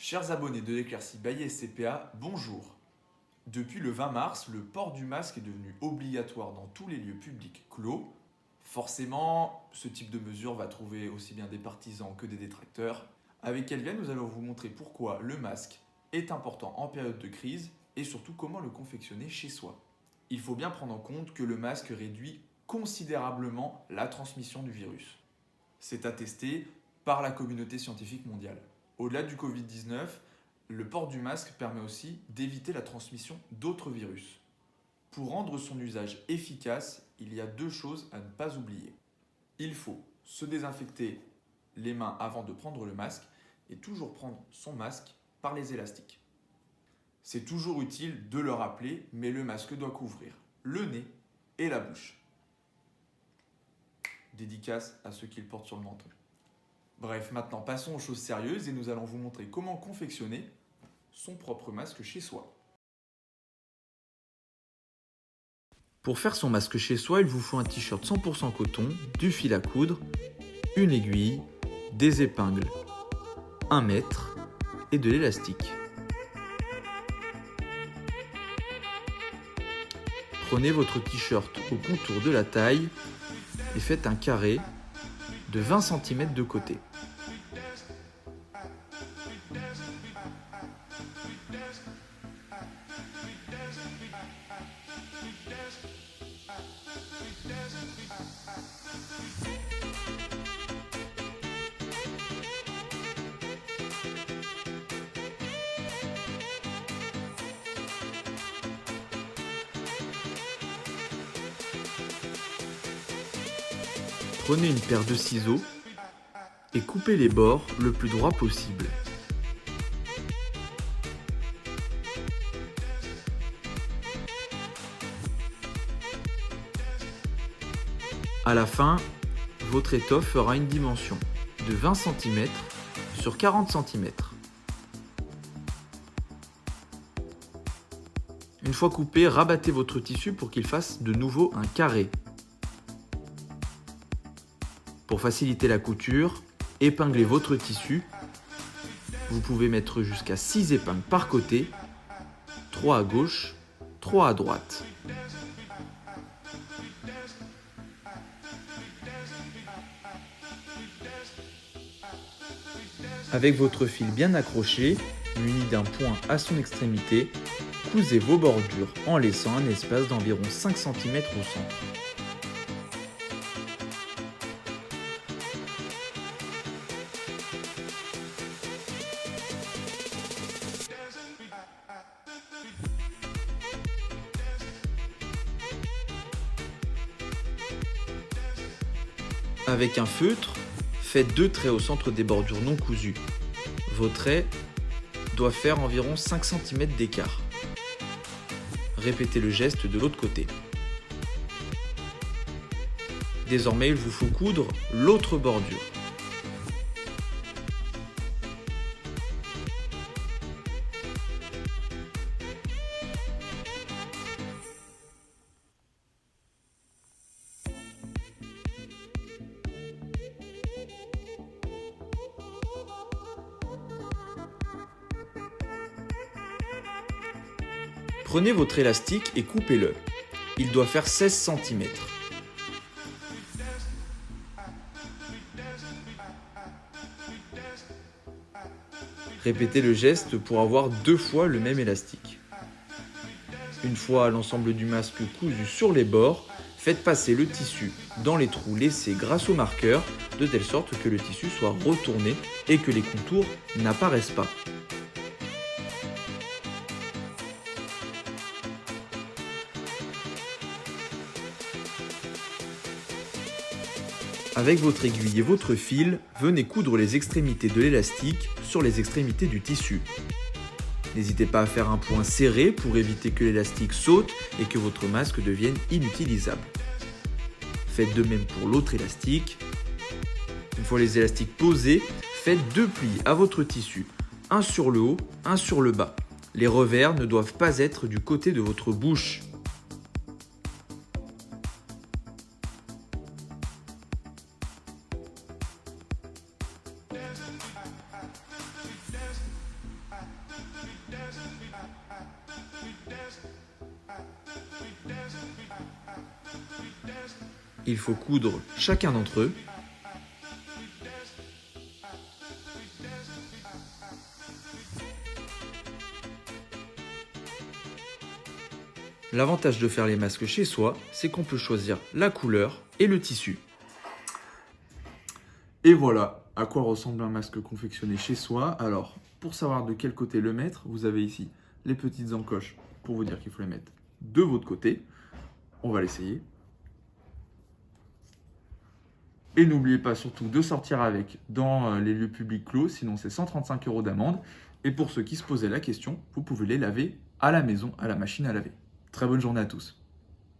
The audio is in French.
Chers abonnés de l'éclaircie by SCPA, bonjour. Depuis le 20 mars, le port du masque est devenu obligatoire dans tous les lieux publics clos. Forcément, ce type de mesure va trouver aussi bien des partisans que des détracteurs. Avec Elvia, nous allons vous montrer pourquoi le masque est important en période de crise et surtout comment le confectionner chez soi. Il faut bien prendre en compte que le masque réduit considérablement la transmission du virus. C'est attesté par la communauté scientifique mondiale. Au-delà du Covid-19, le port du masque permet aussi d'éviter la transmission d'autres virus. Pour rendre son usage efficace, il y a deux choses à ne pas oublier. Il faut se désinfecter les mains avant de prendre le masque et toujours prendre son masque par les élastiques. C'est toujours utile de le rappeler, mais le masque doit couvrir le nez et la bouche. Dédicace à ceux qui le portent sur le menton. Bref, maintenant passons aux choses sérieuses et nous allons vous montrer comment confectionner son propre masque chez soi. Pour faire son masque chez soi, il vous faut un t-shirt 100% coton, du fil à coudre, une aiguille, des épingles, 1 mètre et de l'élastique. Prenez votre t-shirt au contour de la taille et faites un carré de 20 cm de côté. Prenez une paire de ciseaux et coupez les bords le plus droit possible. À la fin, votre étoffe fera une dimension de 20 cm sur 40 cm. Une fois coupé, rabattez votre tissu pour qu'il fasse de nouveau un carré. Pour faciliter la couture, épinglez votre tissu. Vous pouvez mettre jusqu'à 6 épingles par côté, 3 à gauche, 3 à droite. Avec votre fil bien accroché, muni d'un point à son extrémité, cousez vos bordures en laissant un espace d'environ 5 cm au centre. Avec un feutre, faites 2 traits au centre des bordures non cousues. Vos traits doivent faire environ 5 cm d'écart. Répétez le geste de l'autre côté. Désormais, il vous faut coudre l'autre bordure. Prenez votre élastique et coupez-le. Il doit faire 16 cm. Répétez le geste pour avoir 2 fois le même élastique. Une fois l'ensemble du masque cousu sur les bords, faites passer le tissu dans les trous laissés grâce au marqueur, de telle sorte que le tissu soit retourné et que les contours n'apparaissent pas. Avec votre aiguille et votre fil, venez coudre les extrémités de l'élastique sur les extrémités du tissu. N'hésitez pas à faire un point serré pour éviter que l'élastique saute et que votre masque devienne inutilisable. Faites de même pour l'autre élastique. Une fois les élastiques posés, faites 2 plis à votre tissu, un sur le haut, un sur le bas. Les revers ne doivent pas être du côté de votre bouche. il faut coudre chacun d'entre eux. L'avantage de faire les masques chez soi, c'est qu'on peut choisir la couleur et le tissu. Et voilà à quoi ressemble un masque confectionné chez soi. Alors, pour savoir de quel côté le mettre, vous avez ici les petites encoches pour vous dire qu'il faut les mettre de votre côté. On va l'essayer. Et n'oubliez pas surtout de sortir avec dans les lieux publics clos, sinon c'est 135 € d'amende. Et pour ceux qui se posaient la question, vous pouvez les laver à la maison, à la machine à laver. Très bonne journée à tous.